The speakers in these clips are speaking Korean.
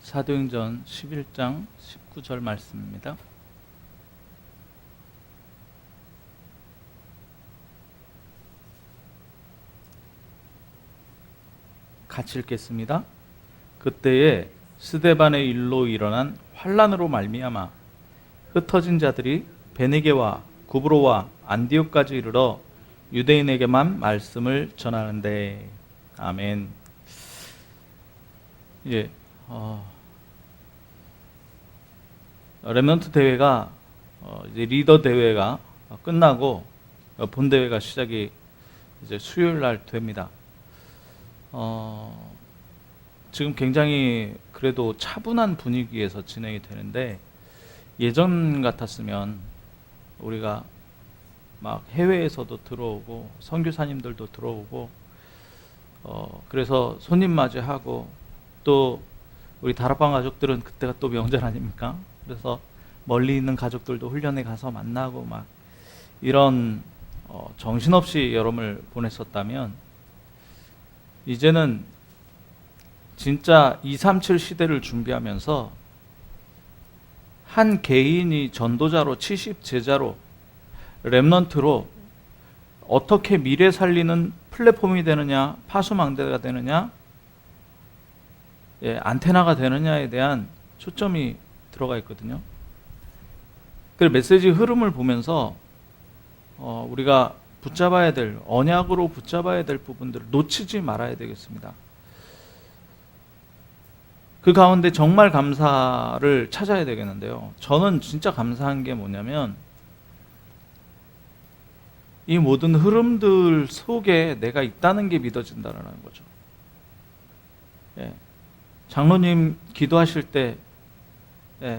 사도행전 11장 19절 말씀입니다. 같이 읽겠습니다. 그때에 스데반의 일로 일어난 환난으로 말미암아 흩어진 자들이 베네게와 구브로와 안디옥까지 이르러 유대인에게만 말씀을 전하는데. 아멘. 렘넌트 대회가 이제 리더 대회가 끝나고 본 대회가 시작이 이제 수요일 날 됩니다. 지금 굉장히 그래도 차분한 분위기에서 진행이 되는데, 예전 같았으면 우리가 막 해외에서도 들어오고 선교사님들도 들어오고 그래서 손님 맞이하고, 또 우리 다락방 가족들은 그때가 또 명절 아닙니까? 그래서 멀리 있는 가족들도 훈련에 가서 만나고 막 이런 정신없이 여름을 보냈었다면, 이제는 진짜 237 시대를 준비하면서 한 개인이 전도자로 70 제자로 렘넌트로 어떻게 미래 살리는 플랫폼이 되느냐, 파수망대가 되느냐, 안테나가 되느냐에 대한 초점이 들어가 있거든요. 그 메시지 흐름을 보면서 우리가 붙잡아야 될, 언약으로 붙잡아야 될 부분들을 놓치지 말아야 되겠습니다. 그 가운데 정말 감사를 찾아야 되겠는데요. 저는 진짜 감사한 게 뭐냐면, 이 모든 흐름들 속에 내가 있다는 게 믿어진다는 거죠. 장로님 기도하실 때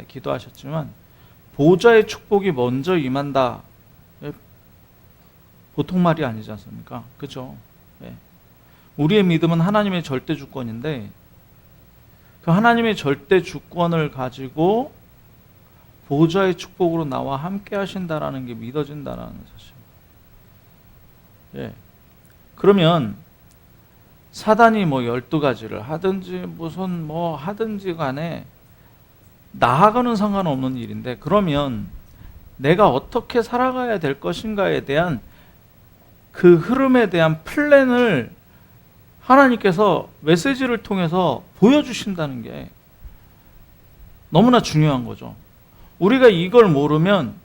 기도하셨지만 보좌의 축복이 먼저 임한다. 보통 말이 아니지 않습니까? 그죠? 우리의 믿음은 하나님의 절대 주권인데, 그 하나님의 절대 주권을 가지고 보좌의 축복으로 나와 함께 하신다라는 게 믿어진다라는 사실. 그러면 사단이 12가지를 하든지 무슨 하든지 간에 나하고는 상관없는 일인데, 그러면 내가 어떻게 살아가야 될 것인가에 대한 그 흐름에 대한 플랜을 하나님께서 메시지를 통해서 보여주신다는 게 너무나 중요한 거죠. 우리가 이걸 모르면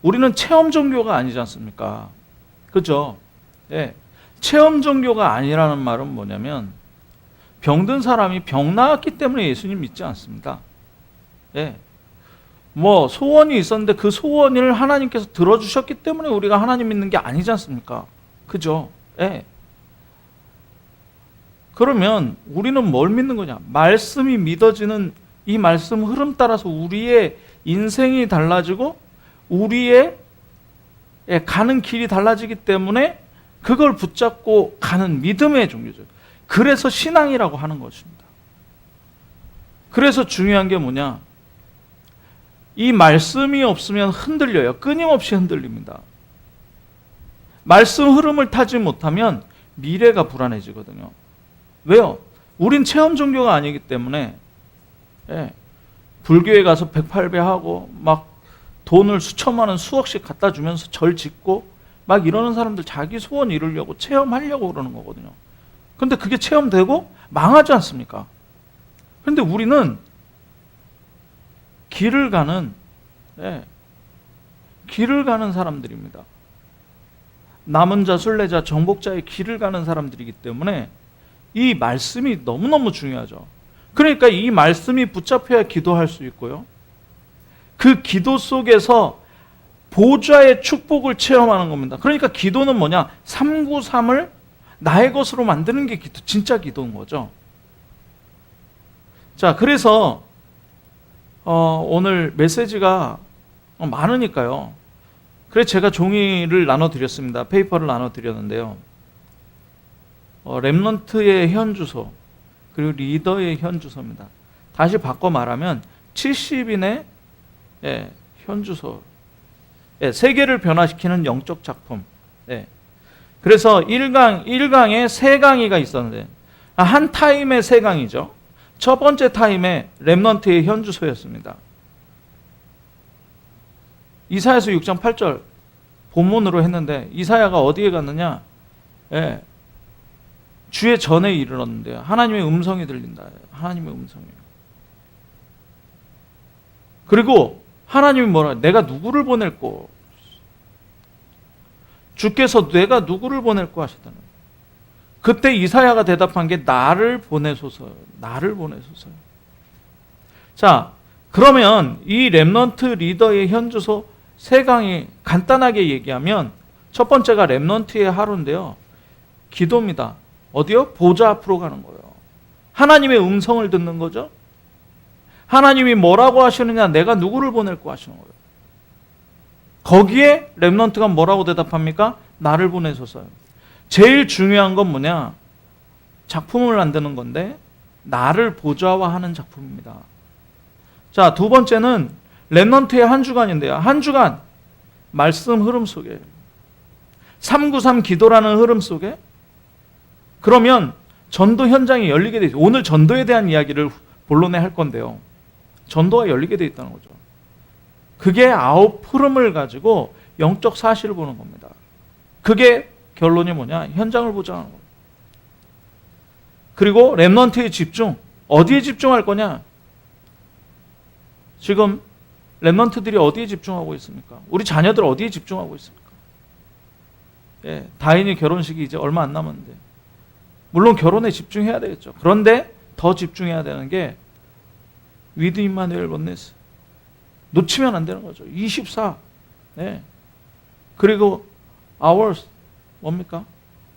우리는 체험 종교가 아니지 않습니까? 그죠? 체험 종교가 아니라는 말은 뭐냐면, 병든 사람이 병 나았기 때문에 예수님 믿지 않습니다. 소원이 있었는데 그 소원을 하나님께서 들어주셨기 때문에 우리가 하나님 믿는 게 아니지 않습니까? 그죠? 그러면 우리는 뭘 믿는 거냐? 말씀이 믿어지는 이 말씀 흐름 따라서 우리의 인생이 달라지고 우리의 가는 길이 달라지기 때문에 그걸 붙잡고 가는 믿음의 종교죠. 그래서 신앙이라고 하는 것입니다. 그래서 중요한 게 뭐냐? 이 말씀이 없으면 흔들려요. 끊임없이 흔들립니다. 말씀 흐름을 타지 못하면 미래가 불안해지거든요. 왜요? 우린 체험 종교가 아니기 때문에 불교에 가서 108배 하고 막 돈을 수천만 원 수억씩 갖다 주면서 절 짓고 막 이러는 사람들 자기 소원 이루려고 체험하려고 그러는 거거든요. 근데 그게 체험되고 망하지 않습니까? 근데 우리는 길을 가는 사람들입니다. 남은 자, 순례자, 정복자의 길을 가는 사람들이기 때문에 이 말씀이 너무너무 중요하죠. 그러니까 이 말씀이 붙잡혀야 기도할 수 있고요. 그 기도 속에서 보좌의 축복을 체험하는 겁니다. 그러니까 기도는 뭐냐? 393을 나의 것으로 만드는 게 기도, 진짜 기도인 거죠. 자, 그래서 오늘 메시지가 많으니까요. 그래서 제가 종이를 나눠드렸습니다. 페이퍼를 나눠드렸는데요. 렘넌트의 현주소, 그리고 리더의 현주소입니다. 다시 바꿔 말하면 70인의 현주소, 세계를 변화시키는 영적 작품. 그래서 1강에 3강의가 있었는데, 한 타임에 3강이죠. 첫 번째 타임에 렘넌트의 현주소였습니다. 이사야서 6장 8절 본문으로 했는데 이사야가 어디에 갔느냐? 예, 주의 전에 이르렀는데요. 하나님의 음성이 들린다. 하나님의 음성이에요. 그리고 하나님이 뭐라? 내가 누구를 보낼꼬? 주께서 내가 누구를 보낼꼬 하셨다는 거예요. 그때 이사야가 대답한 게 나를 보내소서. 나를 보내소서. 자, 그러면 이 렘넌트 리더의 현주소 세 강이 간단하게 얘기하면 첫 번째가 렘넌트의 하루인데요. 기도입니다. 어디요? 보좌 앞으로 가는 거예요. 하나님의 음성을 듣는 거죠. 하나님이 뭐라고 하시느냐, 내가 누구를 보낼고 하시는 거예요. 거기에 렘넌트가 뭐라고 대답합니까? 나를 보내소서요. 제일 중요한 건 뭐냐? 작품을 만드는 건데 나를 보좌화하는 작품입니다. 자, 두 번째는 렘넌트의 한 주간인데요. 한 주간 말씀 흐름 속에 393 기도라는 흐름 속에 그러면 전도 현장이 열리게 돼 있어요. 오늘 전도에 대한 이야기를 본론에 할 건데요. 전도가 열리게 돼 있다는 거죠. 그게 9 흐름을 가지고 영적 사실을 보는 겁니다. 그게 결론이 뭐냐? 현장을 보장하는 거예요. 그리고 렘넌트의 집중. 어디에 집중할 거냐? 지금 렘넌트들이 어디에 집중하고 있습니까? 우리 자녀들 어디에 집중하고 있습니까? 예, 다인이 결혼식이 이제 얼마 안 남았는데 물론 결혼에 집중해야 되겠죠. 그런데 더 집중해야 되는 게 위드 임마누엘 원네스. 놓치면 안 되는 거죠. 24. 네. 그리고 hours 뭡니까?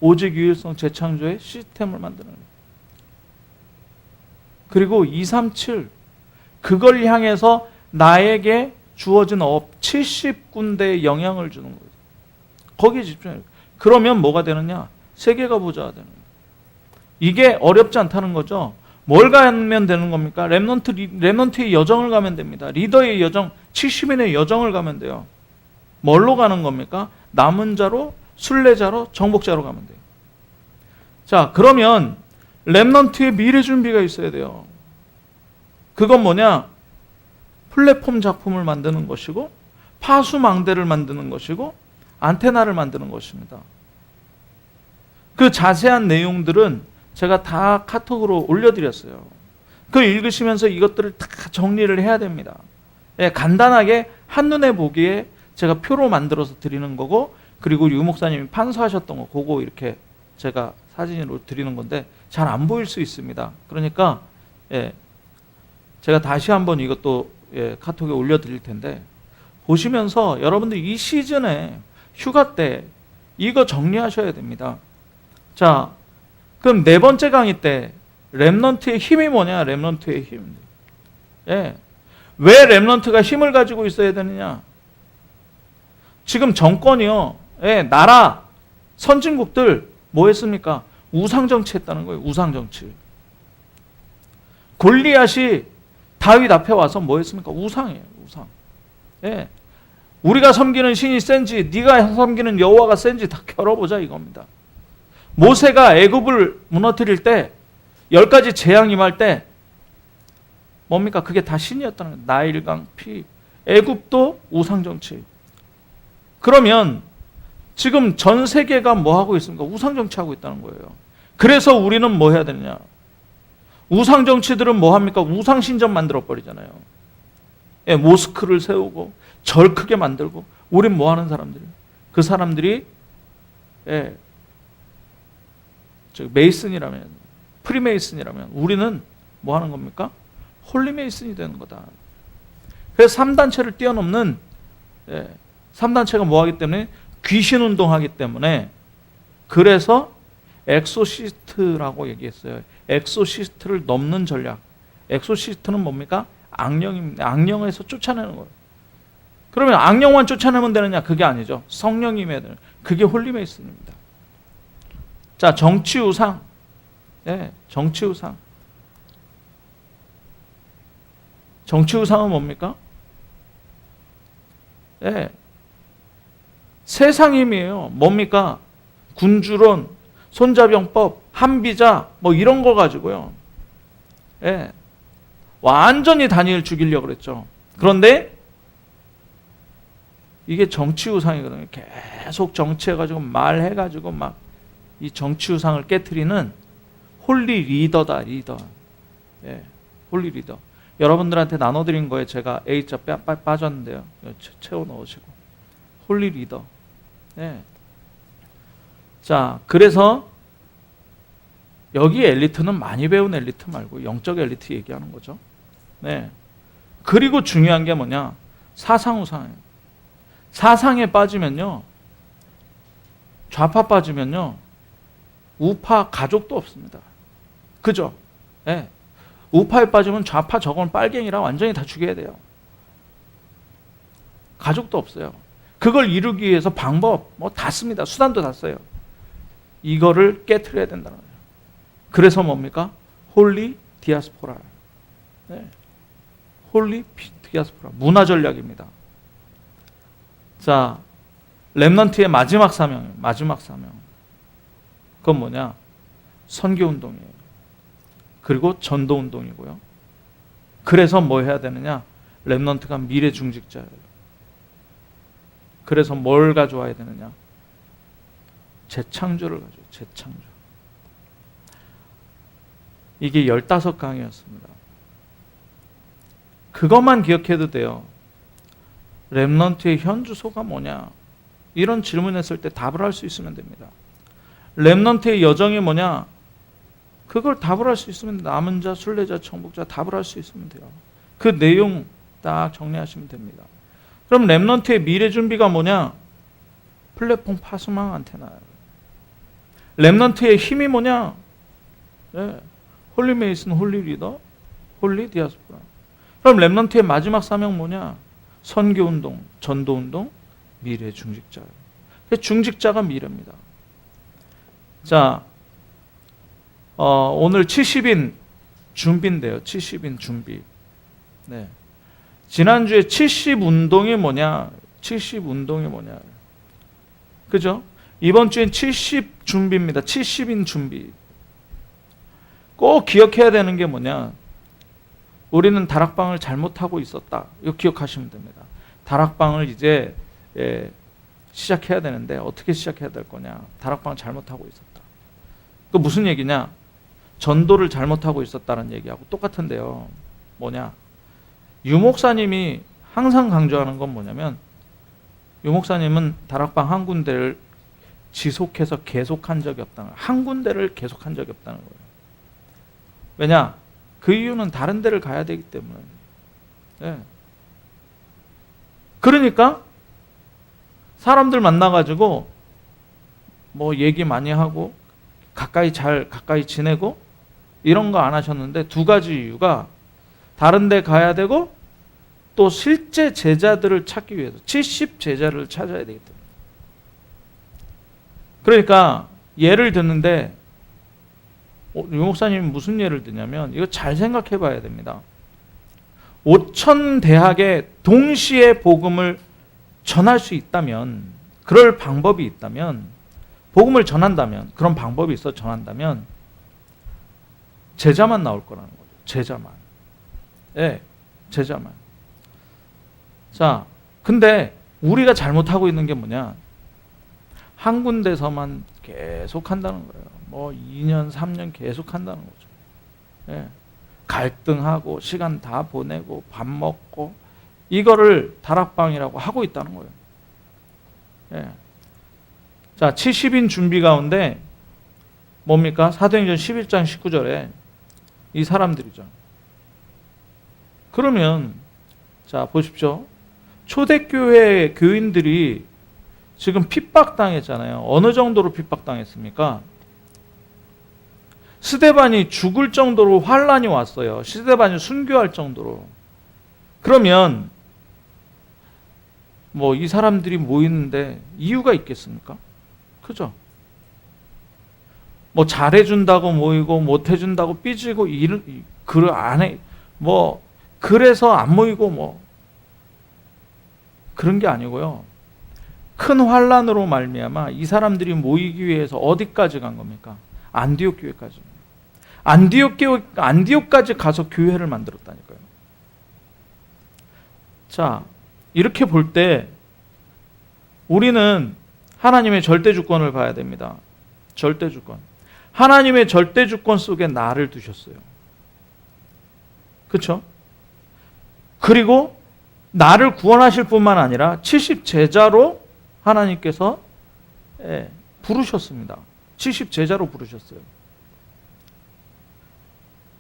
오직 유일성 재창조의 시스템을 만드는 거예요. 그리고 237 그걸 향해서 나에게 주어진 업 70군데의 영향을 주는 거예요. 거기에 집중해요. 그러면 뭐가 되느냐? 세계가 보좌가 되는 거예요. 이게 어렵지 않다는 거죠. 뭘 가면 되는 겁니까? 렘넌트의 여정을 가면 됩니다. 리더의 여정, 70인의 여정을 가면 돼요. 뭘로 가는 겁니까? 남은 자로, 순례자로, 정복자로 가면 돼요. 자, 그러면 렘넌트의 미래 준비가 있어야 돼요. 그건 뭐냐? 플랫폼 작품을 만드는 것이고 파수망대를 만드는 것이고 안테나를 만드는 것입니다. 그 자세한 내용들은 제가 다 카톡으로 올려드렸어요. 그걸 읽으시면서 이것들을 다 정리를 해야 됩니다. 예, 간단하게 한눈에 보기에 제가 표로 만들어서 드리는 거고 그리고 유 목사님이 판서하셨던 거 그거 이렇게 제가 사진으로 드리는 건데 잘 안 보일 수 있습니다. 그러니까 예, 제가 다시 한번 이것도 예, 카톡에 올려드릴 텐데 보시면서 여러분들 이 시즌에 휴가 때 이거 정리하셔야 됩니다. 자, 그럼 네 번째 강의 때 렘넌트의 힘이 뭐냐? 렘넌트의 힘. 예. 왜 렘넌트가 힘을 가지고 있어야 되느냐? 지금 정권이요. 예, 나라, 선진국들 뭐 했습니까? 우상정치 했다는 거예요. 우상정치. 골리앗이 다윗 앞에 와서 뭐 했습니까? 우상이에요. 우상. 예. 우리가 섬기는 신이 센지 네가 섬기는 여호와가 센지 다 겨뤄보자 이겁니다. 모세가 애굽을 무너뜨릴 때 10가지 재앙이 임할 때 뭡니까? 그게 다 신이었다는 거예요. 나일강, 피, 애굽도 우상정치. 그러면 지금 전 세계가 뭐 하고 있습니까? 우상정치하고 있다는 거예요. 그래서 우리는 뭐 해야 되느냐? 우상정치들은 뭐 합니까? 우상신전 만들어버리잖아요. 예, 모스크를 세우고 절 크게 만들고 우린 뭐 하는 사람들이에요? 그 사람들이 예, 메이슨이라면 프리메이슨이라면 우리는 뭐 하는 겁니까? 홀리메이슨이 되는 거다. 그래서 3단체를 뛰어넘는 3단체가 뭐 하기 때문에 귀신 운동하기 때문에 그래서 엑소시스트라고 얘기했어요. 엑소시스트를 넘는 전략. 엑소시스트는 뭡니까? 악령입니다. 악령에서 쫓아내는 거예요. 그러면 악령만 쫓아내면 되느냐? 그게 아니죠. 성령이 임해야 되는. 그게 홀리메이슨입니다. 자, 정치 우상. 네, 정치 우상. 정치 우상은 뭡니까? 네, 세상 힘이에요. 뭡니까? 군주론, 손자병법, 한비자 뭐 이런 거 가지고요. 예. 완전히 다니엘 죽이려고 그랬죠. 그런데 이게 정치 우상이거든요. 계속 정치해가지고 말해가지고 막 이 정치 우상을 깨트리는 홀리 리더다, 리더. 예, 홀리 리더. 여러분들한테 나눠드린 거에 제가 A자 빠졌는데요. 채워 넣으시고. 홀리 리더. 예. 자, 그래서 여기 엘리트는 많이 배운 엘리트 말고 영적 엘리트 얘기하는 거죠. 네. 그리고 중요한 게 뭐냐? 사상 우상이에요. 사상에 빠지면요, 좌파 빠지면요, 우파 가족도 없습니다. 그죠? 네. 우파에 빠지면 좌파 저건 빨갱이라 완전히 다 죽여야 돼요. 가족도 없어요. 그걸 이루기 위해서 방법 뭐 다 씁니다. 수단도 다 써요. 이거를 깨트려야 된다는 거예요. 그래서 뭡니까? 홀리 디아스포라. 네. 홀리 디아스포라. 문화 전략입니다. 자, 렘넌트의 마지막 사명이에요. 마지막 사명. 그건 뭐냐? 선교운동이에요. 그리고 전도운동이고요. 그래서 뭐 해야 되느냐? 렘넌트가 미래 중직자예요. 그래서 뭘 가져와야 되느냐? 재창조를 가져와요. 재창조. 이게 15강이었습니다. 그것만 기억해도 돼요. 렘넌트의 현 주소가 뭐냐? 이런 질문했을 때 답을 할 수 있으면 됩니다. 렘넌트의 여정이 뭐냐? 그걸 답을 할 수 있으면 남은 자, 순례자, 청복자 답을 할 수 있으면 돼요. 그 내용 딱 정리하시면 됩니다. 그럼 렘넌트의 미래 준비가 뭐냐? 플랫폼 파수망 안테나예요. 렘넌트의 힘이 뭐냐? 네. 홀리 메이슨, 홀리 리더, 홀리 디아스포라. 그럼 렘넌트의 마지막 사명 뭐냐? 선교운동, 전도운동, 미래 중직자예요. 중직자가 미래입니다. 자, 오늘 70인 준비인데요. 70인 준비. 네. 지난주에 70운동이 뭐냐? 70운동이 뭐냐? 그죠? 이번 주엔 70 준비입니다. 70인 준비. 꼭 기억해야 되는 게 뭐냐? 우리는 다락방을 잘못하고 있었다. 이거 기억하시면 됩니다. 다락방을 이제 시작해야 되는데 어떻게 시작해야 될 거냐? 다락방을 잘못하고 있었다. 그 무슨 얘기냐? 전도를 잘못하고 있었다는 얘기하고 똑같은데요. 뭐냐? 유 목사님이 항상 강조하는 건 뭐냐면, 유 목사님은 다락방 한 군데를 지속해서 계속한 적이 없다는 거예요. 한 군데를 계속한 적이 없다는 거예요. 왜냐? 그 이유는 다른 데를 가야 되기 때문에. 네. 그러니까 사람들 만나가지고 뭐 얘기 많이 하고 가까이 지내고 이런 거 안 하셨는데, 두 가지 이유가 다른 데 가야 되고 또 실제 제자들을 찾기 위해서 70 제자를 찾아야 되기 때문에. 그러니까 예를 듣는데, 유 목사님이 무슨 예를 드냐면, 이거 잘 생각해 봐야 됩니다. 5천 대학에 동시에 복음을 전할 수 있다면, 그럴 방법이 있다면, 복음을 전한다면, 그런 방법이 있어 전한다면 제자만 나올 거라는 거죠. 제자만. 예, 제자만. 자, 근데 우리가 잘못하고 있는 게 뭐냐? 한 군데서만 계속 한다는 거예요. 뭐 2년, 3년 계속 한다는 거죠. 예. 갈등하고 시간 다 보내고 밥 먹고 이거를 다락방이라고 하고 있다는 거예요. 예. 자, 70인 준비 가운데 뭡니까? 사도행전 11장 19절에 이 사람들이죠. 그러면 자, 보십시오. 초대교회 교인들이 지금 핍박당했잖아요. 어느 정도로 핍박당했습니까? 스데반이 죽을 정도로 환란이 왔어요. 스데반이 순교할 정도로. 그러면 뭐 이 사람들이 모이는데 이유가 있겠습니까? 그죠? 뭐 잘해준다고 모이고 못해준다고 삐지고 그 안에 뭐 그래서 안 모이고 뭐 그런 게 아니고요. 큰 환란으로 말미암아 이 사람들이 모이기 위해서 어디까지 간 겁니까? 안디옥 교회까지. 안디옥까지 가서 교회를 만들었다니까요. 자, 이렇게 볼 때 우리는 하나님의 절대 주권을 봐야 됩니다. 절대 주권. 하나님의 절대 주권 속에 나를 두셨어요. 그렇죠? 그리고 나를 구원하실 뿐만 아니라 70제자로 하나님께서 부르셨습니다. 70제자로 부르셨어요.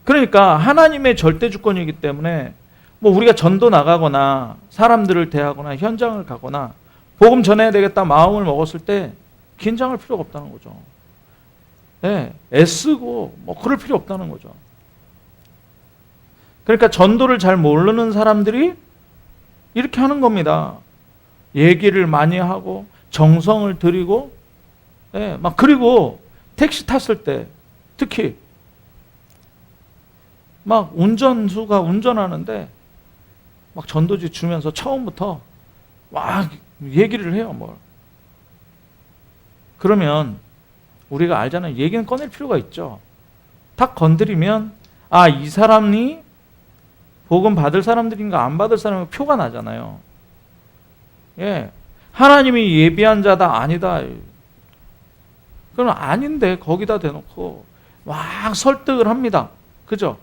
그러니까 하나님의 절대 주권이기 때문에 뭐 우리가 전도 나가거나 사람들을 대하거나 현장을 가거나 복음 전해야 되겠다 마음을 먹었을 때 긴장할 필요가 없다는 거죠. 애쓰고 뭐 그럴 필요 없다는 거죠. 그러니까 전도를 잘 모르는 사람들이 이렇게 하는 겁니다. 얘기를 많이 하고 정성을 들이고 막 그리고 택시 탔을 때 특히 막 운전수가 운전하는데 막 전도지 주면서 처음부터 막 얘기를 해요. 뭘. 그러면 우리가 알잖아요. 얘기는 꺼낼 필요가 있죠. 딱 건드리면 아, 이 사람이 복음 받을 사람들인가 안 받을 사람이 표가 나잖아요. 하나님이 예비한 자다 아니다. 그럼 아닌데 거기다 대놓고 막 설득을 합니다. 그죠?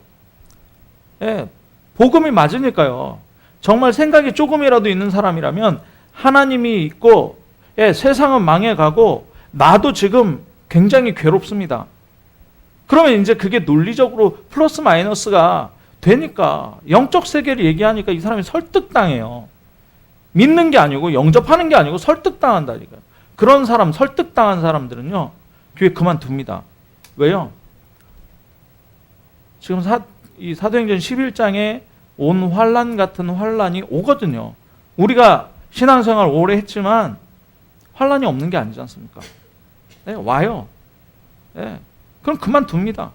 복음이 맞으니까요. 정말 생각이 조금이라도 있는 사람이라면 하나님이 있고 세상은 망해가고 나도 지금 굉장히 괴롭습니다. 그러면 이제 그게 논리적으로 플러스 마이너스가 되니까 영적 세계를 얘기하니까 이 사람이 설득당해요. 믿는 게 아니고 영접하는 게 아니고 설득당한다니까요. 그런 사람, 설득당한 사람들은요 교회 그만둡니다. 왜요? 지금 이 사도행전 11장에 온 환난 같은 환난이 오거든요. 우리가 신앙생활 오래 했지만 환난이 없는 게 아니지 않습니까? 와요. 그럼 그만둡니다.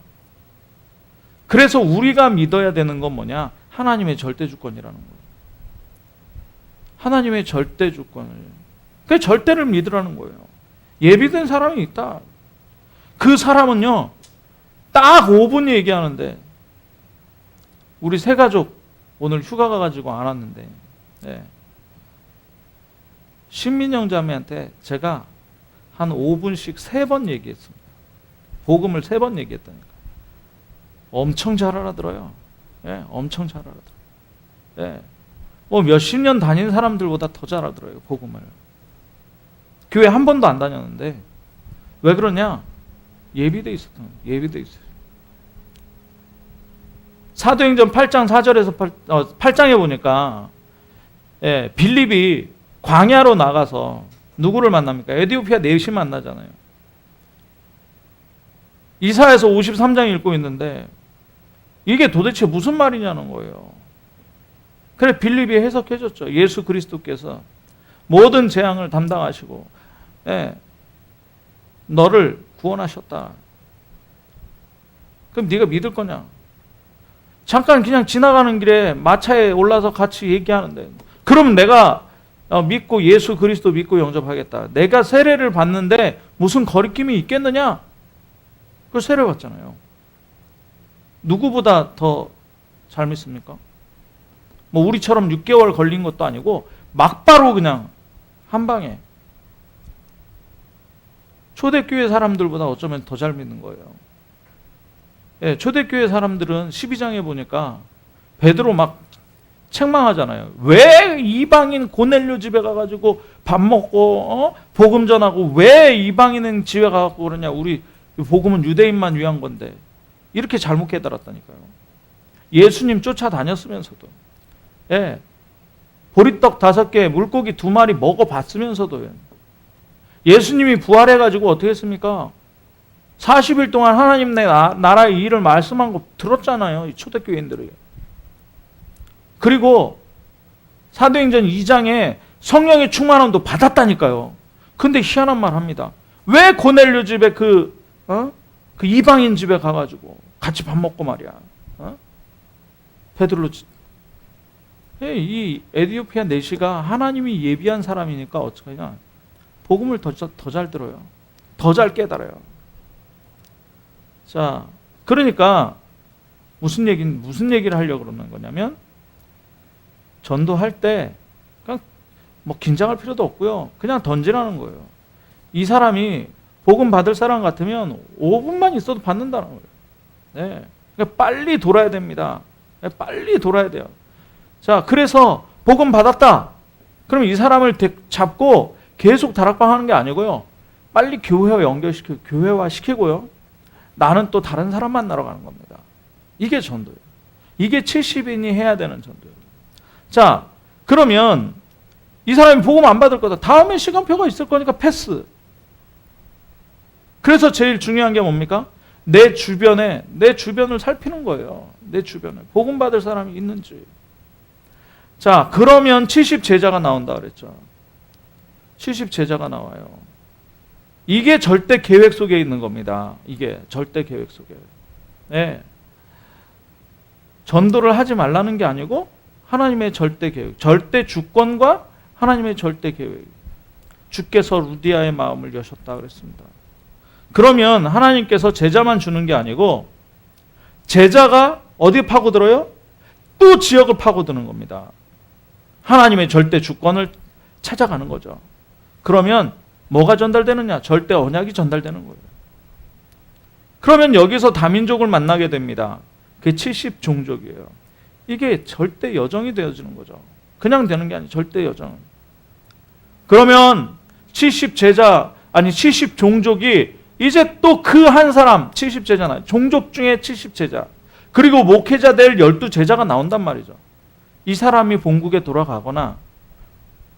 그래서 우리가 믿어야 되는 건 뭐냐? 하나님의 절대 주권이라는 거예요. 하나님의 절대 주권을. 그 절대를 믿으라는 거예요. 예비된 사람이 있다. 그 사람은요, 딱 5분 얘기하는데, 우리 세 가족 오늘 휴가 가가지고 안 왔는데, 신민영 자매한테 제가 한 5분씩 3번 얘기했습니다. 복음을 3번 얘기했다니까. 엄청 잘 알아들어요. 엄청 잘 알아들어요. 뭐 몇십 년 다닌 사람들보다 더 잘 알아들어요, 복음을. 교회 한 번도 안 다녔는데, 왜 그러냐? 예비돼 있었던 거예요. 예비돼 있어요. 사도행전 8장 4절에서 8장에 보니까, 빌립이 광야로 나가서 누구를 만납니까? 에디오피아 내시 만나잖아요. 이사야서 53장 읽고 있는데 이게 도대체 무슨 말이냐는 거예요. 그래 빌립이 해석해 줬죠. 예수 그리스도께서 모든 재앙을 담당하시고 너를 구원하셨다. 그럼 네가 믿을 거냐? 잠깐 그냥 지나가는 길에 마차에 올라서 같이 얘기하는데 그럼 내가 믿고 예수 그리스도 믿고 영접하겠다. 내가 세례를 받는데 무슨 거리낌이 있겠느냐? 그걸 세례 받잖아요. 누구보다 더 잘 믿습니까? 뭐 우리처럼 6개월 걸린 것도 아니고 막바로 그냥 한 방에. 초대교회 사람들보다 어쩌면 더 잘 믿는 거예요. 초대교회 사람들은 12장에 보니까 베드로 막 책망하잖아요. 왜 이방인 고넬료 집에 가가지고 밥 먹고 복음 전하고 왜 이방인은 집에 가갖고 그러냐? 우리 복음은 유대인만 위한 건데 이렇게 잘못 깨달았다니까요. 예수님 쫓아다녔으면서도 보리떡 5개 물고기 2마리 먹어봤으면서도 예수님이 부활해가지고 어떻게 했습니까? 40일 동안 하나님 나라의 일을 말씀한 거 들었잖아요. 이 초대교인들이. 그리고 사도행전 2장에 성령의 충만함도 받았다니까요. 근데 희한한 말 합니다. 왜 고넬료 집에 그 이방인 집에 가가지고 같이 밥 먹고 말이야. 베드로 이 에디오피아 내시가 하나님이 예비한 사람이니까 어떡하냐. 복음을 더 잘 들어요. 더 잘 깨달아요. 자, 그러니까 무슨 얘기를 하려고 그러는 거냐면, 전도할 때 그냥 뭐 긴장할 필요도 없고요. 그냥 던지라는 거예요. 이 사람이 복음 받을 사람 같으면 5분만 있어도 받는다는 거예요. 네. 그러니까 빨리 돌아야 됩니다. 네, 빨리 돌아야 돼요. 자, 그래서 복음 받았다. 그럼 이 사람을 잡고 계속 다락방 하는 게 아니고요. 빨리 교회와 연결시키고 교회화 시키고요. 나는 또 다른 사람 만나러 가는 겁니다. 이게 전도예요. 이게 70인이 해야 되는 전도예요. 자, 그러면 이 사람이 복음 안 받을 거다. 다음에 시간표가 있을 거니까 패스. 그래서 제일 중요한 게 뭡니까? 내 주변을 살피는 거예요. 내 주변을. 복음 받을 사람이 있는지. 자, 그러면 70 제자가 나온다 그랬죠. 70 제자가 나와요. 이게 절대 계획 속에 있는 겁니다. 이게 절대 계획 속에. 네. 전도를 하지 말라는 게 아니고 하나님의 절대 계획, 절대 주권과 하나님의 절대 계획. 주께서 루디아의 마음을 여셨다 그랬습니다. 그러면 하나님께서 제자만 주는 게 아니고 제자가 어디 파고들어요? 또 지역을 파고드는 겁니다. 하나님의 절대 주권을 찾아가는 거죠. 그러면 뭐가 전달되느냐? 절대 언약이 전달되는 거예요. 그러면 여기서 다민족을 만나게 됩니다. 그게 70 종족이에요. 이게 절대 여정이 되어지는 거죠. 그냥 되는 게 아니에요. 절대 여정. 그러면 70 제자, 아니 70 종족이 이제 또 그 한 사람, 70 제자나 종족 중에 70 제자, 그리고 목회자 될 12 제자가 나온단 말이죠. 이 사람이 본국에 돌아가거나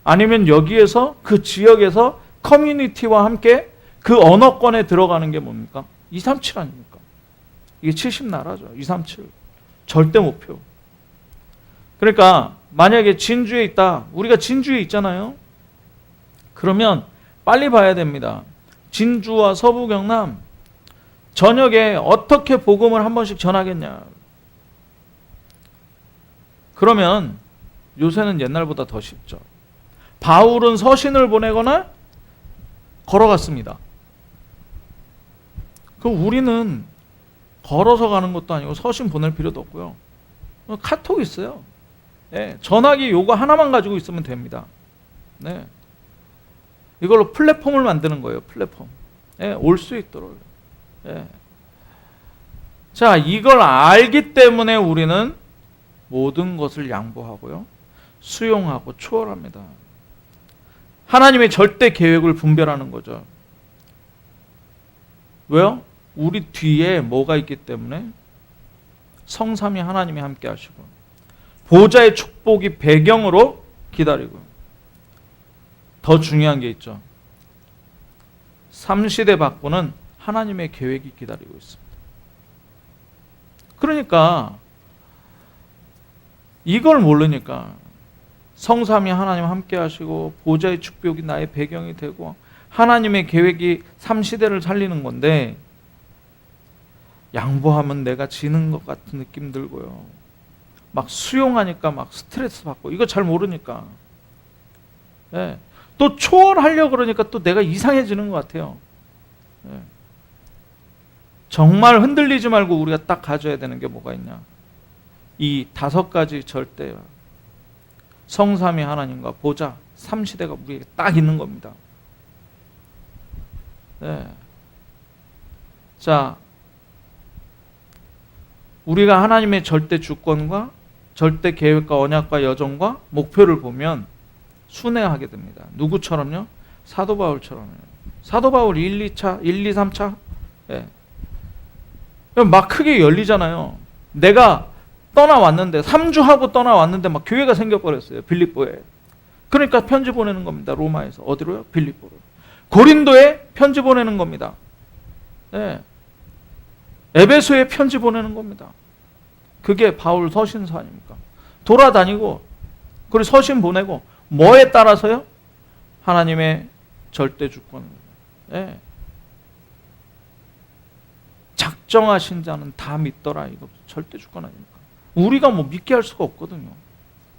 아니면 여기에서 그 지역에서 커뮤니티와 함께 그 언어권에 들어가는 게 뭡니까? 237 아닙니까? 이게 70나라죠. 237. 절대 목표. 그러니까 만약에 진주에 있다. 우리가 진주에 있잖아요. 그러면 빨리 봐야 됩니다. 진주와 서부 경남 저녁에 어떻게 복음을 한 번씩 전하겠냐. 그러면 요새는 옛날보다 더 쉽죠. 바울은 서신을 보내거나 걸어갔습니다. 그럼 우리는 걸어서 가는 것도 아니고 서신 보낼 필요도 없고요. 카톡 있어요. 네, 전화기 요거 하나만 가지고 있으면 됩니다. 네. 이걸로 플랫폼을 만드는 거예요. 플랫폼. 네, 올 수 있도록. 네. 자, 이걸 알기 때문에 우리는 모든 것을 양보하고요. 수용하고 초월합니다. 하나님의 절대 계획을 분별하는 거죠. 왜요? 우리 뒤에 뭐가 있기 때문에 성삼위 하나님이 함께 하시고 보좌의 축복이 배경으로 기다리고 더 중요한 게 있죠. 3시대 바꾸는 하나님의 계획이 기다리고 있습니다. 그러니까 이걸 모르니까 성삼위 하나님 함께 하시고 보좌의 축복이 나의 배경이 되고 하나님의 계획이 3시대를 살리는 건데 양보하면 내가 지는 것 같은 느낌 들고요. 막 수용하니까 막 스트레스 받고 이거 잘 모르니까 네. 또 초월하려고 그러니까 또 내가 이상해지는 것 같아요. 네. 정말 흔들리지 말고 우리가 딱 가져야 되는 게 뭐가 있냐. 이 5가지 절대 성삼위 하나님과 보좌 3시대가 우리에게 딱 있는 겁니다. 네. 자, 우리가 하나님의 절대 주권과 절대 계획과 언약과 여정과 목표를 보면 순회하게 됩니다. 누구처럼요? 사도 바울처럼요. 사도 바울 1, 2차, 1, 2, 3차. 예. 막 크게 열리잖아요. 내가 떠나왔는데 3주 하고 떠나왔는데 막 교회가 생겨버렸어요. 빌립보에. 그러니까 편지 보내는 겁니다. 로마에서. 어디로요? 빌립보로. 고린도에 편지 보내는 겁니다. 예. 에베소에 편지 보내는 겁니다. 그게 바울 서신서 아닙니까? 돌아다니고 그리고 서신 보내고 뭐에 따라서요? 하나님의 절대 주권. 예. 작정하신 자는 다 믿더라. 이거 절대 주권 아닙니까? 우리가 뭐 믿게 할 수가 없거든요.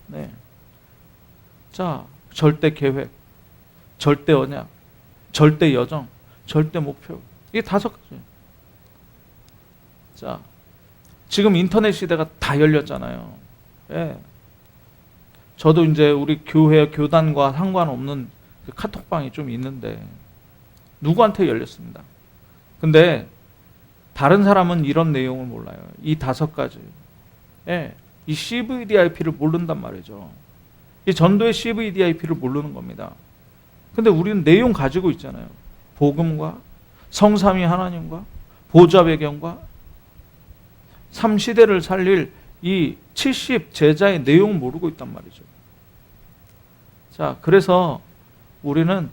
네. 자, 절대 계획, 절대 언약, 절대 여정, 절대 목표. 이게 5가지. 자, 지금 인터넷 시대가 다 열렸잖아요. 예. 저도 이제 우리 교회 교단과 상관없는 그 카톡방이 좀 있는데 누구한테 열렸습니다. 근데 다른 사람은 이런 내용을 몰라요. 이 5가지. 예. 이 CVDIP를 모른단 말이죠. 이 전도의 CVDIP를 모르는 겁니다. 근데 우리는 내용 가지고 있잖아요. 복음과 성삼위 하나님과 보좌 배경과 3시대를 살릴 이 70 제자의 내용 모르고 있단 말이죠. 자, 그래서 우리는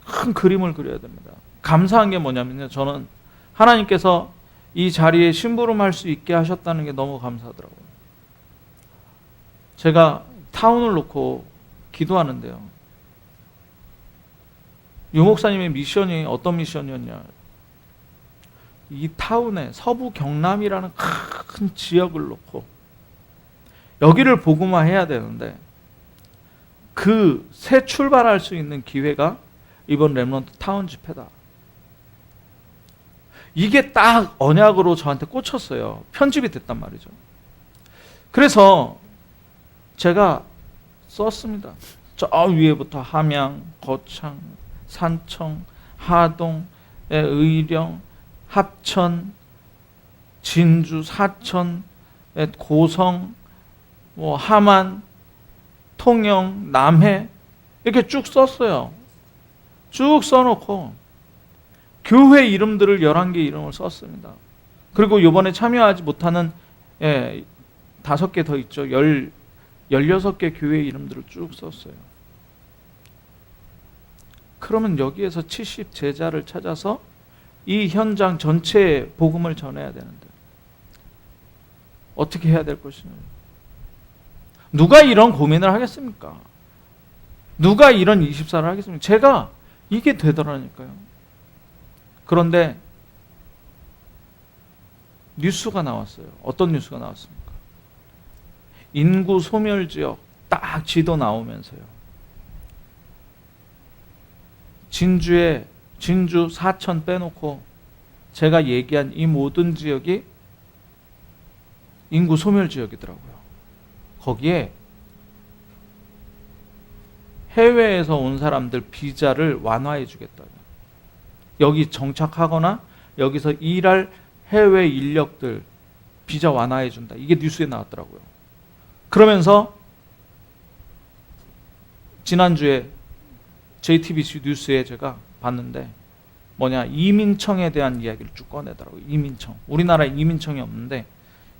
큰 그림을 그려야 됩니다. 감사한 게 뭐냐면요. 저는 하나님께서 이 자리에 심부름할 수 있게 하셨다는 게 너무 감사하더라고요. 제가 타운을 놓고 기도하는데요. 유 목사님의 미션이 어떤 미션이었냐. 이 타운에 서부 경남이라는 큰 지역을 놓고 여기를 복음화해야 되는데 그 새 출발할 수 있는 기회가 이번 렘넌트 타운 집회다. 이게 딱 언약으로 저한테 꽂혔어요. 편집이 됐단 말이죠. 그래서 제가 썼습니다. 저 위에부터 함양, 거창, 산청, 하동, 의령, 합천, 진주, 사천, 고성, 함안, 통영, 남해 이렇게 쭉 썼어요. 쭉 써놓고 교회 이름들을 11개 이름을 썼습니다. 그리고 이번에 참여하지 못하는 5개 더 있죠. 16개 교회 이름들을 쭉 썼어요. 그러면 여기에서 70 제자를 찾아서 이 현장 전체에 복음을 전해야 되는데 어떻게 해야 될 것이냐. 누가 이런 고민을 하겠습니까? 누가 이런 24를 하겠습니까? 제가 이게 되더라니까요. 그런데 뉴스가 나왔어요. 어떤 뉴스가 나왔습니까? 인구 소멸 지역 딱 지도 나오면서요. 진주, 사천 빼놓고 제가 얘기한 이 모든 지역이 인구 소멸 지역이더라고요. 거기에 해외에서 온 사람들 비자를 완화해 주겠다. 여기 정착하거나 여기서 일할 해외 인력들 비자 완화해 준다. 이게 뉴스에 나왔더라고요. 그러면서 지난주에 JTBC 뉴스에 제가 봤는데 이민청에 대한 이야기를 쭉 꺼내더라고요. 이민청. 우리나라에 이민청이 없는데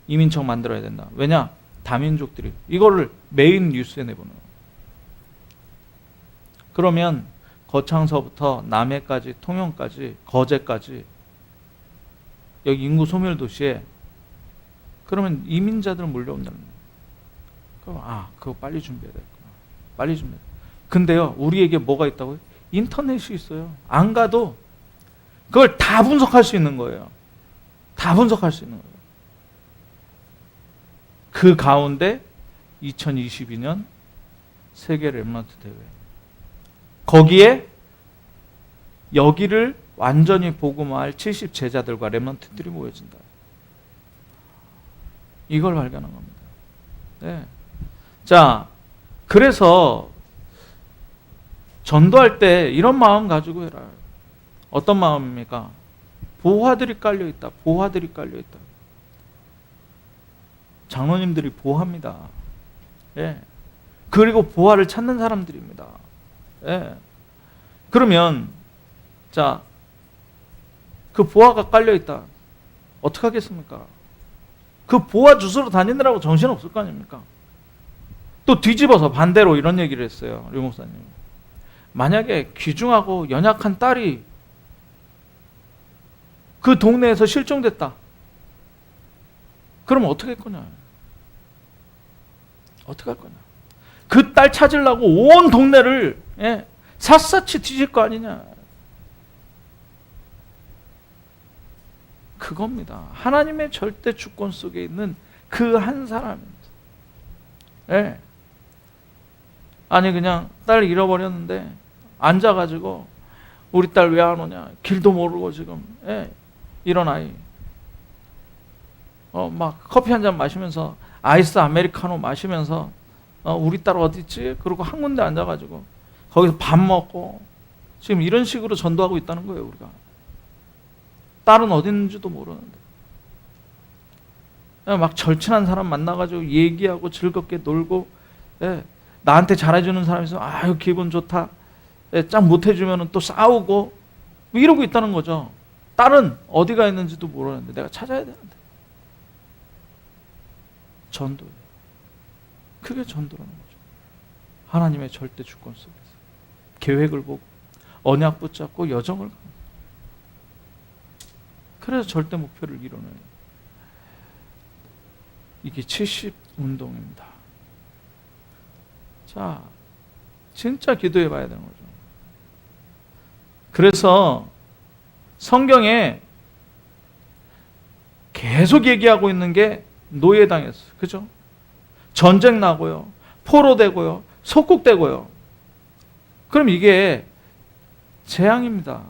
이민청 만들어야 된다. 왜냐? 다민족들이 이거를 메인 뉴스에 내보는 거예요. 그러면 거창서부터 남해까지, 통영까지, 거제까지 여기 인구 소멸 도시에 그러면 이민자들 몰려온다는 거예요. 그럼 그거 빨리 준비해야 되겠구나. 빨리 준비해. 근데요, 우리에게 뭐가 있다고요? 인터넷이 있어요. 안 가도 그걸 다 분석할 수 있는 거예요. 다 분석할 수 있는 거예요. 그 가운데 2022년 세계 렘넌트 대회. 거기에 여기를 완전히 복음화할 70 제자들과 렘넌트들이 모여진다. 이걸 발견한 겁니다. 네. 자, 그래서 전도할 때 이런 마음 가지고 해라. 어떤 마음입니까? 보화들이 깔려있다. 보화들이 깔려있다. 장로님들이 보화입니다. 예. 그리고 보화를 찾는 사람들입니다. 예. 그러면 자, 그 보화가 깔려있다. 어떻게 하겠습니까? 그 보화 주스로 다니느라고 정신없을 거 아닙니까? 또 뒤집어서 반대로 이런 얘기를 했어요. 류 목사님. 만약에 귀중하고 연약한 딸이 그 동네에서 실종됐다. 그럼 어떻게 할 거냐? 어떻게 할 거냐? 그 딸 찾으려고 온 동네를 샅샅이 뒤질 거 아니냐? 그겁니다. 하나님의 절대 주권 속에 있는 그 한 사람입니다. 예. 아니 그냥 딸 잃어버렸는데 앉아가지고 우리 딸 왜 안 오냐? 길도 모르고 지금 이런 아이. 막 커피 한 잔 마시면서 아이스 아메리카노 마시면서 우리 딸 어디 있지? 그러고 한 군데 앉아가지고 거기서 밥 먹고 지금 이런 식으로 전도하고 있다는 거예요. 우리가 딸은 어디 있는지도 모르는데 막 절친한 사람 만나가지고 얘기하고 즐겁게 놀고, 예, 나한테 잘해주는 사람이 있으면 아유 기분 좋다, 예, 짱 못해주면 또 싸우고 뭐 이러고 있다는 거죠. 딸은 어디가 있는지도 모르는데 내가 찾아야 되는데. 전도예요. 그게 전도라는 거죠. 하나님의 절대 주권 속에서 계획을 보고 언약 붙잡고 여정을 가는. 그래서 절대 목표를 이루는 이게 70 운동입니다. 자, 진짜 기도해 봐야 되는 거죠. 그래서 성경에 계속 얘기하고 있는 게 노예당했어요. 그죠? 전쟁 나고요. 포로되고요. 속국되고요. 그럼 이게 재앙입니다.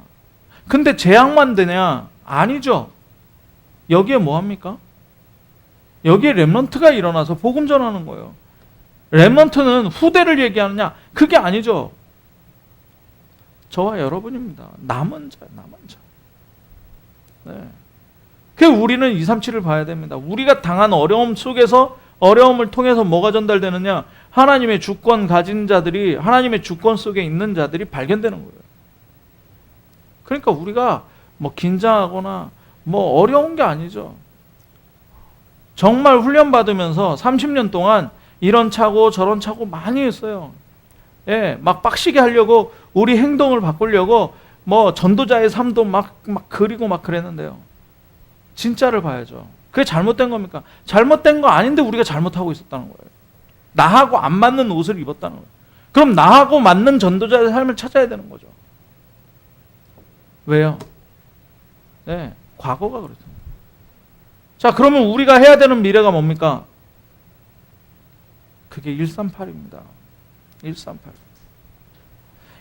근데 재앙만 되냐? 아니죠. 여기에 뭐 합니까? 여기에 렘넌트가 일어나서 복음 전하는 거예요. 렘넌트는 후대를 얘기하느냐? 그게 아니죠. 저와 여러분입니다. 남은 자예요. 남은 자. 네. 그 우리는 237을 봐야 됩니다. 우리가 당한 어려움 속에서 어려움을 통해서 뭐가 전달되느냐? 하나님의 주권 가진 자들이, 하나님의 주권 속에 있는 자들이 발견되는 거예요. 그러니까 우리가 뭐 긴장하거나 뭐 어려운 게 아니죠. 정말 훈련 받으면서 30년 동안 이런 차고 저런 차고 많이 했어요. 예, 막 빡시게 하려고 우리 행동을 바꾸려고 뭐 전도자의 삶도 막 그리고 막 그랬는데요. 진짜를 봐야죠. 그게 잘못된 겁니까? 잘못된 거 아닌데 우리가 잘못하고 있었다는 거예요. 나하고 안 맞는 옷을 입었다는 거예요. 그럼 나하고 맞는 전도자의 삶을 찾아야 되는 거죠. 왜요? 네, 과거가 그렇습니다. 자, 그러면 우리가 해야 되는 미래가 뭡니까? 그게 138입니다. 138.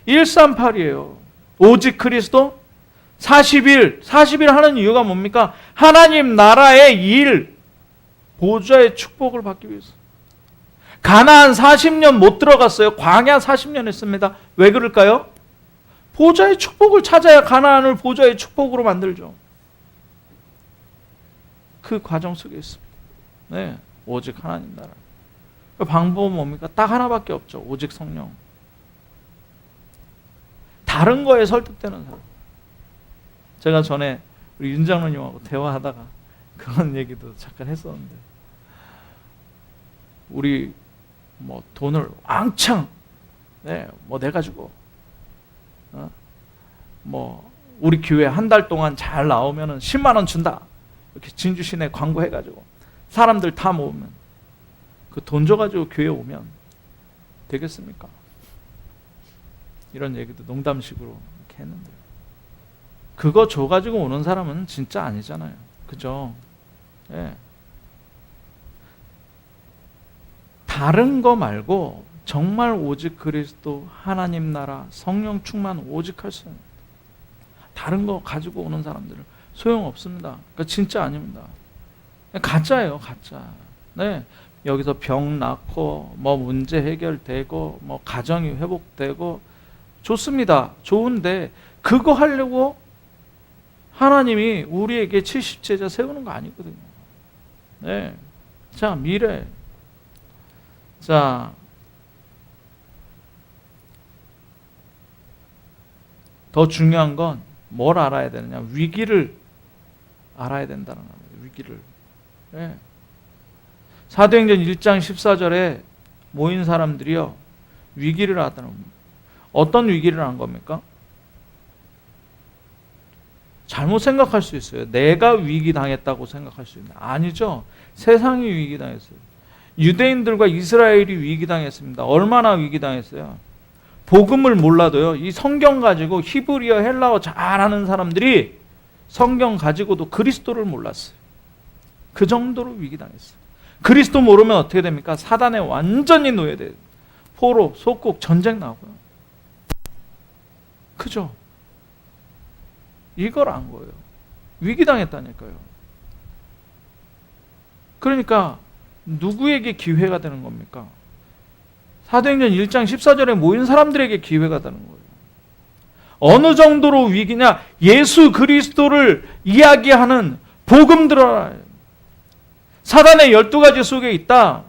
138이에요. 오직 그리스도 40일 하는 이유가 뭡니까? 하나님 나라의 일, 보좌의 축복을 받기 위해서. 가나안 40년 못 들어갔어요. 광야 40년 했습니다. 왜 그럴까요? 보좌의 축복을 찾아야 가나안을 보좌의 축복으로 만들죠. 그 과정 속에 있습니다. 네, 오직 하나님 나라. 그 방법은 뭡니까? 딱 하나밖에 없죠. 오직 성령. 다른 거에 설득되는 사람. 제가 전에 우리 윤 장로님하고 대화하다가 그런 얘기도 잠깐 했었는데, 우리 뭐 돈을 왕창 뭐 내가지고 뭐 우리 교회 한 달 동안 잘 나오면은 10만 원 준다, 이렇게 진주 시내 광고 해가지고 사람들 다 모으면 그 돈 줘가지고 교회 오면 되겠습니까? 이런 얘기도 농담식으로 이렇게 했는데, 그거 줘가지고 오는 사람은 진짜 아니잖아요. 그죠? 예. 다른 거 말고 정말 오직 그리스도, 하나님 나라, 성령 충만 오직 할 수 있는, 다른 거 가지고 오는 사람들은 소용없습니다. 그러니까 진짜 아닙니다. 가짜예요, 가짜. 네. 여기서 병 낫고 뭐 문제 해결되고 뭐 가정이 회복되고 좋습니다. 좋은데 그거 하려고 하나님이 우리에게 70제자 세우는 거 아니거든요. 네. 자, 미래. 자, 더 중요한 건 뭘 알아야 되느냐? 위기를 알아야 된다는 거예요. 위기를. 네. 사도행전 1장 14절에 모인 사람들이요, 위기를 알았다는 겁니다. 어떤 위기를 안 겁니까? 잘못 생각할 수 있어요. 내가 위기 당했다고 생각할 수 있는데 아니죠. 세상이 위기 당했어요. 유대인들과 이스라엘이 위기 당했습니다. 얼마나 위기 당했어요? 복음을 몰라도요, 이 성경 가지고 히브리어, 헬라어 잘하는 사람들이 성경 가지고도 그리스도를 몰랐어요. 그 정도로 위기 당했어요. 그리스도 모르면 어떻게 됩니까? 사단에 완전히 노예돼요. 포로, 속국, 전쟁 나고요. 그죠? 이걸 안 거예요. 위기 당했다니까요. 그러니까 누구에게 기회가 되는 겁니까? 사도행전 1장 14절에 모인 사람들에게 기회가 되는 거예요. 어느 정도로 위기냐? 예수 그리스도를 이야기하는 복음 들어라. 사단의 12가지 속에 있다.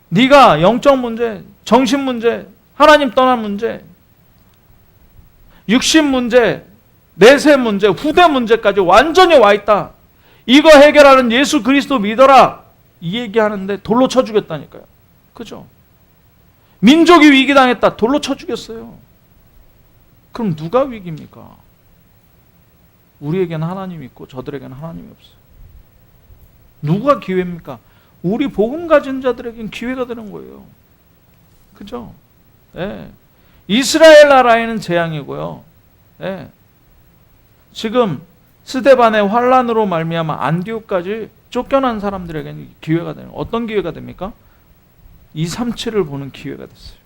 네가 영적 문제, 정신 문제, 하나님 떠난 문제, 육신 문제, 내세 문제, 후대 문제까지 완전히 와 있다. 이거 해결하는 예수 그리스도 믿어라. 이 얘기하는데 돌로 쳐 죽였다니까요. 그죠? 민족이 위기당했다. 돌로 쳐 죽였어요. 그럼 누가 위기입니까? 우리에게는 하나님이 있고 저들에게는 하나님이 없어요. 누가 기회입니까? 우리 복음 가진 자들에게는 기회가 되는 거예요. 그죠? 예. 이스라엘 나라에는 재앙이고요. 예. 지금 스데반의 환란으로 말미암아 안디옥까지 쫓겨난 사람들에게는 기회가 되는, 어떤 기회가 됩니까? 237을 보는 기회가 됐어요.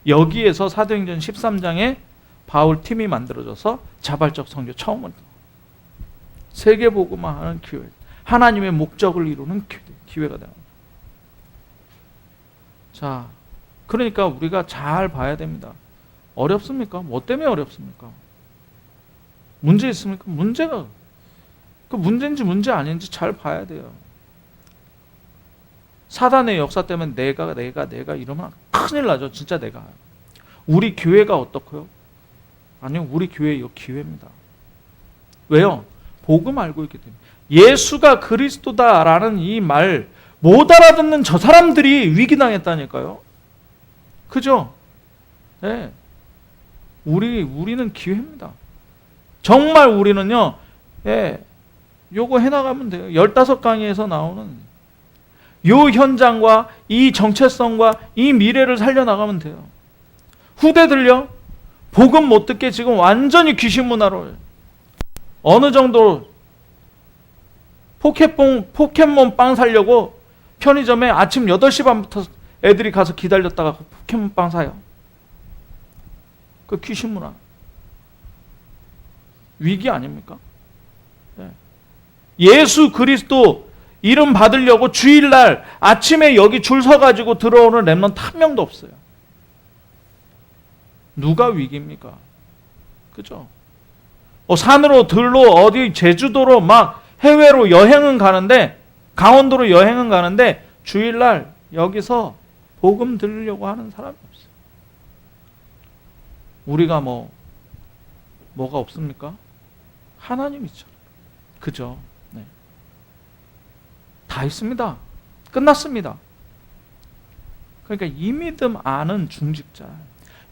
여기에서 사도행전 13장에 바울 팀이 만들어져서 자발적 선교 처음으로 세계복음화하는 기회, 하나님의 목적을 이루는 기회가 되는 거예요. 자, 그러니까 우리가 잘 봐야 됩니다. 어렵습니까? 뭐 때문에 어렵습니까? 문제 있습니까? 문제가 그 문제인지 문제 아닌지 잘 봐야 돼요. 사단의 역사 때문에 내가 이러면 큰일 나죠. 진짜 내가. 우리 교회가 어떻고요? 아니요, 우리 교회 이거 기회입니다. 왜요? 복음 알고 있기 때문에. 예수가 그리스도다라는 이 말 못 알아듣는 저 사람들이 위기당했다니까요. 그죠? 네. 우리는 기회입니다. 정말 우리는요, 예, 요거 해나가면 돼요. 15강의에서 나오는 요 현장과 이 정체성과 이 미래를 살려나가면 돼요. 후대들요, 복음 못 듣게 지금 완전히 귀신 문화로, 어느 정도 포켓몬 빵 사려고 편의점에 아침 8시 반부터 애들이 가서 기다렸다가 포켓몬 빵 사요. 그 귀신 문화. 위기 아닙니까? 예수 그리스도 이름 받으려고 주일날 아침에 여기 줄 서가지고 들어오는 랩런트 한 명도 없어요. 누가 위기입니까? 그죠? 산으로 들로 어디 제주도로 막 해외로 여행은 가는데, 강원도로 여행은 가는데 주일날 여기서 복음 들으려고 하는 사람이 없어요. 우리가 뭐가 없습니까? 하나님 있죠. 그죠? 네. 다 있습니다. 끝났습니다. 그러니까 이 믿음 아는 중직자,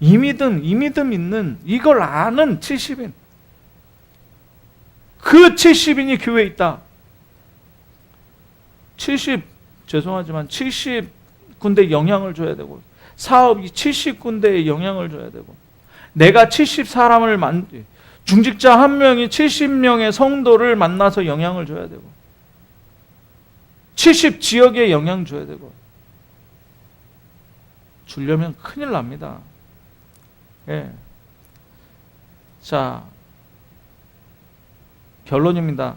이 믿음 있는, 이걸 아는 70인, 그 70인이 교회에 있다. 70군데 영향을 줘야 되고, 사업이 70군데에 영향을 줘야 되고, 내가 70사람을 중직자 한 명이 70명의 성도를 만나서 영향을 줘야 되고, 70지역에 영향 줘야 되고, 주려면 큰일 납니다. 예. 자, 결론입니다.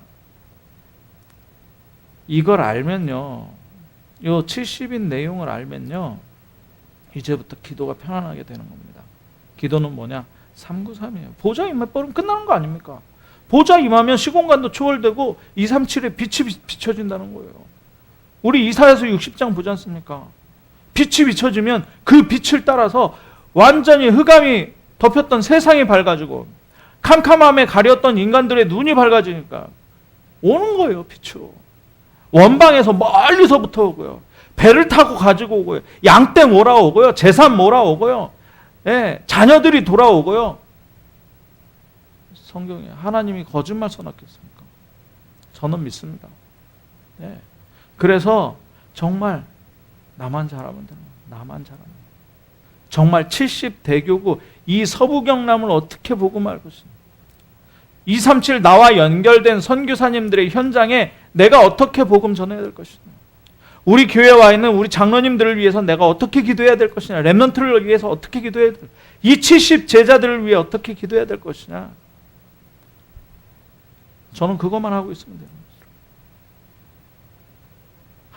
이걸 알면요, 요 70인 내용을 알면요, 이제부터 기도가 편안하게 되는 겁니다. 기도는 뭐냐? 393이에요. 보좌 임해버리면 끝나는 거 아닙니까? 보좌 임하면 시공간도 초월되고 237에 빛이 비춰진다는 거예요. 우리 이사야서 60장 보지 않습니까? 빛이 비춰지면 그 빛을 따라서 완전히 흑암이 덮였던 세상이 밝아지고 캄캄함에 가렸던 인간들의 눈이 밝아지니까 오는 거예요, 빛으로. 원방에서 멀리서부터 오고요. 배를 타고 가지고 오고요. 양떼 몰아오고요. 재산 몰아오고요. 예, 자녀들이 돌아오고요. 성경에 하나님이 거짓말 써놨겠습니까? 저는 믿습니다. 예. 그래서 정말 나만 잘하면 되는 거예요. 나만 잘하면. 정말 70대교구 이 서부경남을 어떻게 복음할 것인가. 237 나와 연결된 선교사님들의 현장에 내가 어떻게 복음 전해야 될 것이냐. 우리 교회에 와 있는 우리 장로님들을 위해서 내가 어떻게 기도해야 될 것이냐. 렘넌트를 위해서 어떻게 기도해야 될, 이 70 제자들을 위해 어떻게 기도해야 될 것이냐. 저는 그것만 하고 있으면 돼요.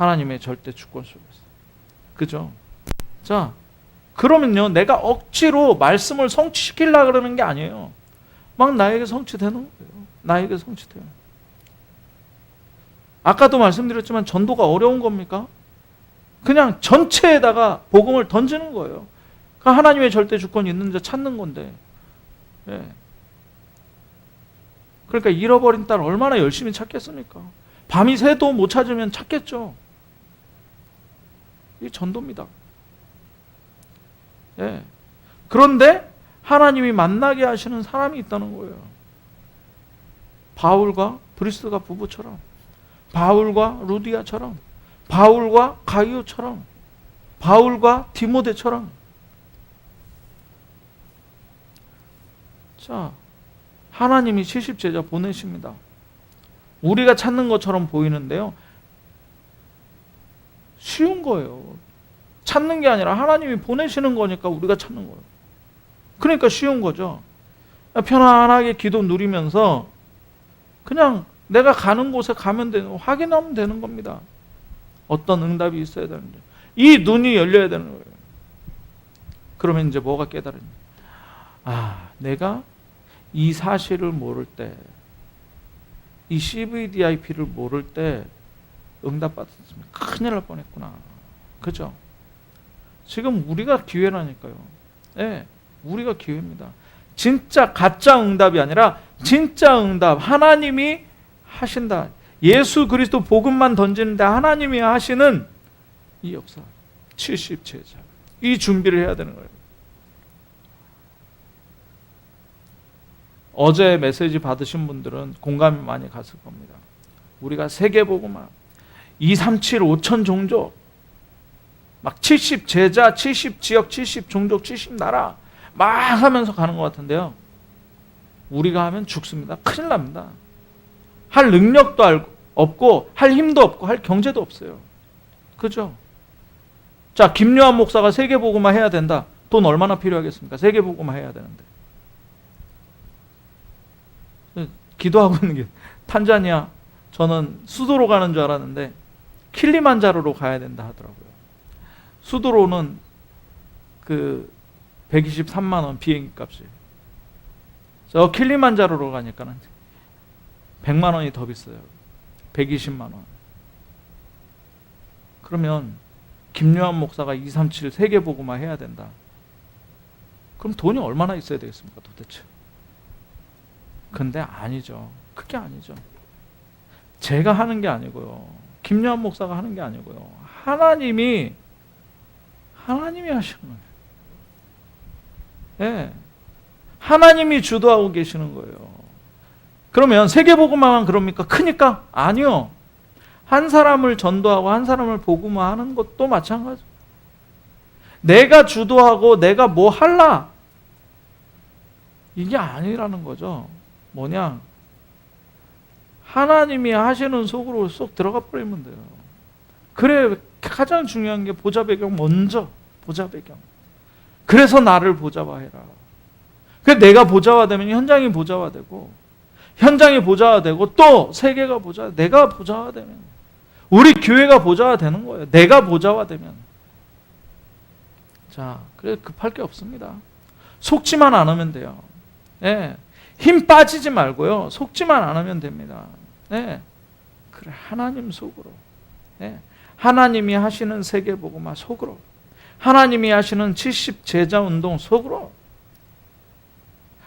하나님의 절대 주권 속에서. 그죠? 자, 그러면요, 내가 억지로 말씀을 성취시키려고 그러는 게 아니에요. 막 나에게 성취되는 거예요. 나에게 성취돼요. 아까도 말씀드렸지만 전도가 어려운 겁니까? 그냥 전체에다가 복음을 던지는 거예요. 그러니까 하나님의 절대 주권이 있는 자 찾는 건데. 예. 그러니까 잃어버린 딸 얼마나 열심히 찾겠습니까? 밤이 새도 못 찾으면 찾겠죠. 이게 전도입니다. 예. 그런데 하나님이 만나게 하시는 사람이 있다는 거예요. 바울과 브리스가 부부처럼, 바울과 루디아처럼, 바울과 가이오처럼, 바울과 디모데처럼. 자, 하나님이 70제자 보내십니다. 우리가 찾는 것처럼 보이는데요, 쉬운 거예요. 찾는 게 아니라 하나님이 보내시는 거니까 우리가 찾는 거예요. 그러니까 쉬운 거죠. 편안하게 기도 누리면서 그냥 내가 가는 곳에 가면 되는, 확인하면 되는 겁니다. 어떤 응답이 있어야 되는지. 이 눈이 열려야 되는 거예요. 그러면 이제 뭐가 깨달으냐. 아, 내가 이 사실을 모를 때, 이 CVDIP를 모를 때 응답받았으면 큰일 날 뻔했구나. 그죠? 지금 우리가 기회라니까요. 네, 우리가 기회입니다. 진짜 가짜 응답이 아니라 진짜 응답, 하나님이 하신다. 예수 그리스도 복음만 던지는데 하나님이 하시는 이 역사, 70제자, 이 준비를 해야 되는 거예요. 어제 메시지 받으신 분들은 공감이 많이 갔을 겁니다. 우리가 세계복음화, 237, 5천 종족, 막 70제자, 70지역, 70종족, 70나라 막 하면서 가는 것 같은데요, 우리가 하면 죽습니다. 큰일 납니다. 할 능력도 없고, 할 힘도 없고, 할 경제도 없어요. 그죠? 자, 김요한 목사가 세계복음화 해야 된다. 돈 얼마나 필요하겠습니까? 세계복음화 해야 되는데. 기도하고 있는 게, 탄자니아, 저는 수도로 가는 줄 알았는데 킬리만자로로 가야 된다 하더라고요. 수도로는 그 123만 원 비행기 값이. 저 킬리만자로로 가니까는 100만 원이 더 비싸요. 120만 원. 그러면 김요한 목사가 237 세계복음화 해야 된다. 그럼 돈이 얼마나 있어야 되겠습니까, 도대체? 근데 아니죠. 그게 아니죠. 제가 하는 게 아니고요, 김요한 목사가 하는 게 아니고요, 하나님이 하시는 거예요. 네. 하나님이 주도하고 계시는 거예요. 그러면 세계복음화만 그럽니까? 크니까? 아니요. 한 사람을 전도하고 한 사람을 복음화하는 것도 마찬가지. 내가 주도하고 내가 뭐 할라, 이게 아니라는 거죠. 뭐냐? 하나님이 하시는 속으로 쏙 들어가 버리면 돼요. 그래, 가장 중요한 게 보좌 배경, 먼저 보좌 배경. 그래서 나를 보좌화해라. 그래, 내가 보좌화되면 현장이 보좌화되고, 현장이 보좌화되고, 또 세계가 보좌화, 내가 보좌화되면, 우리 교회가 보좌화되는 거예요. 내가 보좌화되면. 자, 그래, 급할 게 없습니다. 속지만 않으면 돼요. 예. 힘 빠지지 말고요, 속지만 않으면 됩니다. 네. 그래, 하나님 속으로. 네. 하나님이 하시는 세계복음화 속으로, 하나님이 하시는 70제자 운동 속으로,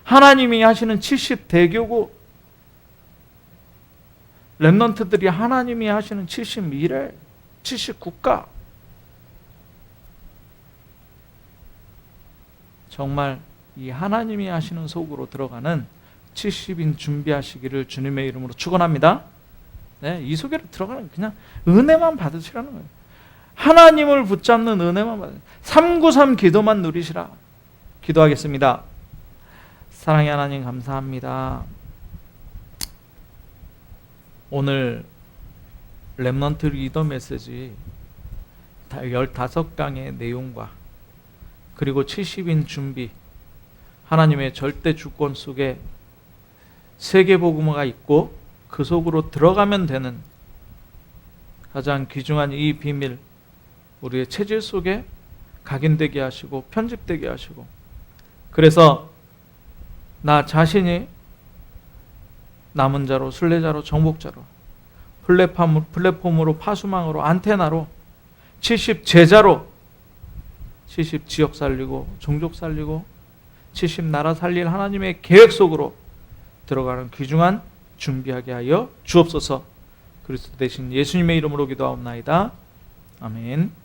하나님이 하시는 70대교구, 렘넌트들이 하나님이 하시는 70미래, 70국가, 정말 이 하나님이 하시는 속으로 들어가는 70인 준비하시기를 주님의 이름으로 축원합니다. 네, 이 속에 들어가는 그냥 은혜만 받으시라는 거예요. 하나님을 붙잡는 은혜만 받으시라. 393 기도만 누리시라. 기도하겠습니다. 사랑의 하나님, 감사합니다. 오늘 렘넌트 리더 메시지 15강의 내용과, 그리고 70인 준비, 하나님의 절대 주권 속에 세계복음화가 있고 그 속으로 들어가면 되는 가장 귀중한 이 비밀 우리의 체질 속에 각인되게 하시고 편집되게 하시고, 그래서 나 자신이 남은 자로, 순례자로, 정복자로, 플랫폼으로, 파수망으로, 안테나로, 70 제자로, 70 지역 살리고 종족 살리고 70 나라 살릴 하나님의 계획 속으로 들어가는 귀중한 준비하게 하여 주옵소서. 그리스도 대신 예수님의 이름으로 기도하옵나이다. 아멘.